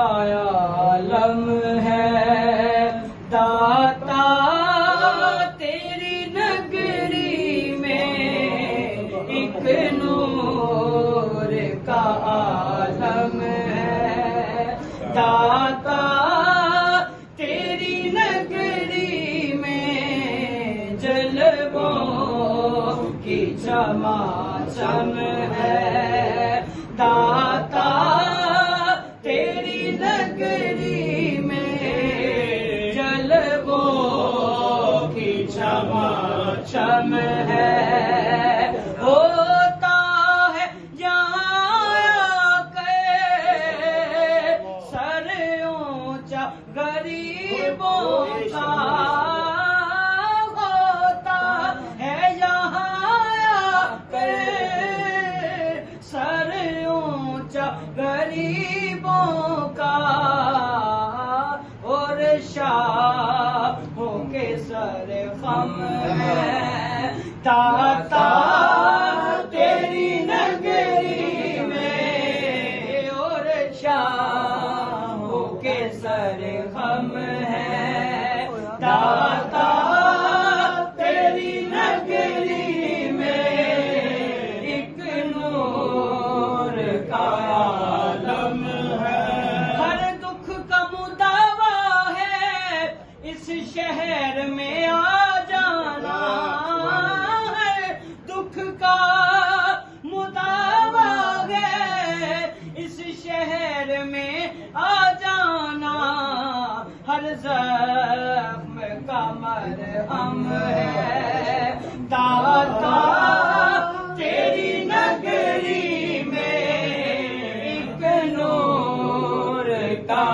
عالم ہے داتا تیری نگری میں ایک نور کا عالم ہے داتا تیری نگری میں جلووں کی چماچم ہے داتا تیری نگری میں جلووں کی چماچم ہے ہوتا ہے یہاں کے سر اونچا غریبوں کا ہوتا ہے یہاں کے سر اونچا غریبوں کا اور شاہوں کے سر خم ہے داتا تیری نگری میں اور شاہوں کے سر خم ہے داتا تیری نگری میں ایک نور کا عالم ہے ہر دکھ کا مداوا ہے اس شہر میں آ جانا ہے دکھ کا مداوا ہے اس شہر میں آ جانا ہر زخم کا مرہم ہے داتا تیری نگری میں ایک نور کا